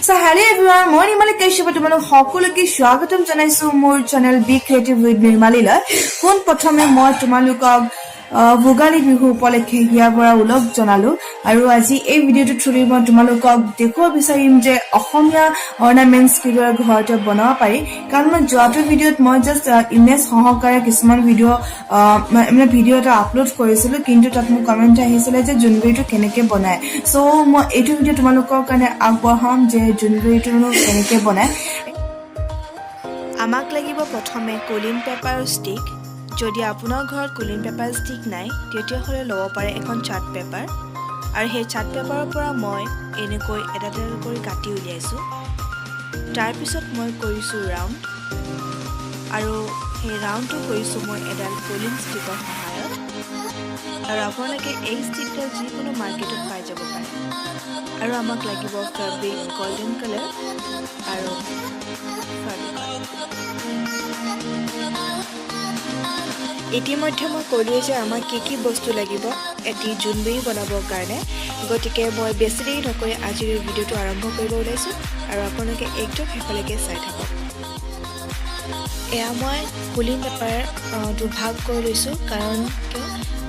So hello everyone, মই নিৰ্মালী কাশ্যপে তোমালোক সকলোকে স্বাগতম জনাইছো মোৰ চেনেল বি ক্ৰিয়েটিভ উইথ নিৰ্মালীলৈ। কোন প্ৰথমে মই তোমালোকক ভোগালী বিহু উপলক্ষে হিয়াৰ পৰা উলগ জনালো আৰু আজি এই ভিডিঅ'টো থ্ৰুদি মই তোমালোকক দেখুৱাব বিচাৰিম যে অসমীয়া অৰ্নামেণ্টছ কিদৰে ঘৰতে বনাব পাৰি। কাৰণ মই যোৱাটো ভিডিঅ'ত মই জাষ্ট ইমেজ সহকাৰে কিছুমান ভিডিঅ' এটা আপলোড কৰিছিলো, কিন্তু তাত মোৰ কমেণ্ট আহিছিলে যে জোনবিৰিটো কেনেকৈ বনায়। চ' মই এইটো ভিডিঅ' তোমালোকৰ কাৰণে আগবঢ়াম যে জোনবিৰিটোনো কেনেকৈ বনায়। আমাক লাগিব প্ৰথমে কুলিং পেপাৰ ষ্টিক। যদি আপোনাৰ ঘৰত কুলিং পেপাৰ ষ্টিক নাই তেতিয়াহ'লে ল'ব পাৰে এখন চাৰ্ট পেপাৰ, আৰু সেই চাৰ্ট পেপাৰৰ পৰা মই এনেকৈ এটা কৰি কাটি উলিয়াইছোঁ। তাৰপিছত মই কৰিছোঁ ৰাউণ্ড, আৰু সেই ৰাউণ্ডটো কৰিছোঁ মই এডাল কুলিং ষ্টিকৰ সহায়ত। আৰু আপোনালোকে এই ষ্টিকডাল যিকোনো মাৰ্কেটত পাই যাব পাৰে। আৰু আমাক লাগিব ফেব্ৰিক গল্ডেন কালাৰ আৰু ইতিমধ্যে মই ক'লোৱে যে আমাক কি বস্তু লাগিব এটি জোনবিৰি বনাবৰ কাৰণে। গতিকে মই বেছি দেৰি নকৰি আজিৰ ভিডিঅ'টো আৰম্ভ কৰিব ওলাইছোঁ, আৰু আপোনালোকে একদম শেষলৈকে চাই থাকক। এয়া মই কুলিং পেপাৰ দুভাগ কৰি লৈছোঁ, কাৰণ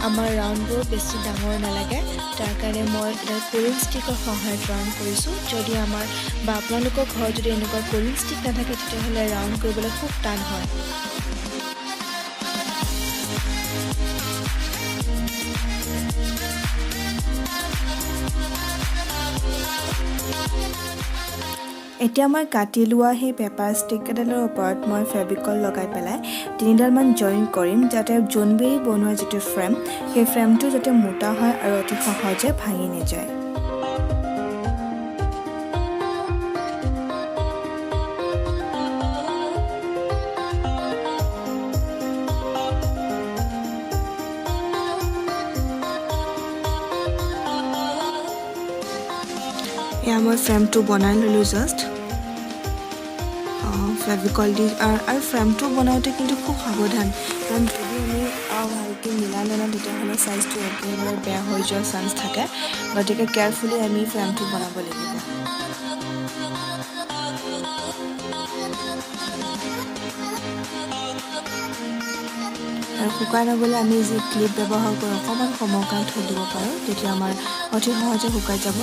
আমাৰ ৰাউণ্ডবোৰ বেছি ডাঙৰ নালাগে। তাৰ কাৰণে মই এডাল কুলিং ষ্টিকৰ সহায়ত ৰাউণ্ড কৰিছোঁ। যদি আমাৰ বা আপোনালোকৰ ঘৰত যদি এনেকুৱা কুলিং ষ্টিক নাথাকে তেতিয়াহ'লে ৰাউণ্ড কৰিবলৈ খুব টান হয়। এতিয়া মই কাটি লোৱা সেই পেপাৰ ষ্টিক কেইডালৰ ওপৰত মই ফেব্ৰিকল লগাই পেলাই 3ডালমান জইন কৰিম, যাতে জোনবিৰি বনোৱা যিটো ফ্ৰেম সেই ফ্ৰেমটো যাতে মোটা হয় আৰু অতি সহজে ভাঙি নাযায়। এয়া মই ফ্ৰেমটো বনাই ল'লোঁ জাষ্ট ফেব্ৰিকল দি। আৰু ফ্ৰেমটো বনাওঁতে কিন্তু খুব সাৱধান, কাৰণ যদি আমি ভালকৈ মিলাই নলওঁ তেতিয়াহ'লে চাইজটো একেবাৰে বেয়া হৈ যোৱাৰ চান্স থাকে। গতিকে কেয়াৰফুলি আমি ফ্ৰেমটো বনাব লাগিব। আৰু শুকাই নগ'লে আমি যি ক্লিপ ব্যৱহাৰ কৰি অকণমান সময়ৰ কাৰণে থৈ দিব পাৰোঁ, তেতিয়া আমাৰ অতি সহজে শুকাই যাব।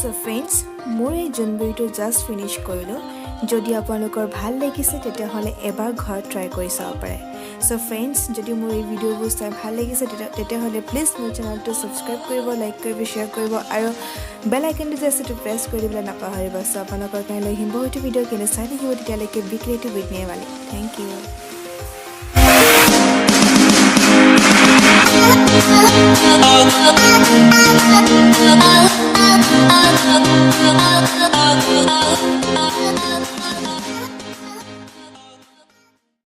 So friends, মোৰ এই জুনবেৰীটো জাষ্ট ফিনিশ কৰিলোঁ যদি আপোনালোকৰ ভাল লাগিছে তেতিয়াহ'লে এবাৰ ঘৰত ট্ৰাই কৰি চাব পাৰে So friends, যদি মোৰ এই ভিডিঅ'বোৰ চাই ভাল লাগিছে তেতিয়াহ'লে প্লিজ মোৰ চেনেলটো ছাবস্ক্ৰাইব কৰিব লাইক কৰিব শ্বেয়াৰ কৰিব আৰু বেল আইকনটো যে আছে সেইটো প্ৰেছ কৰি দিবলৈ নাপাহৰিব So আপোনালোকৰ কাৰণে লৈ আহিম বহুতো ভিডিঅ' কিনে চাই থাকিব তেতিয়ালৈকে be creative with Nirmali Thank you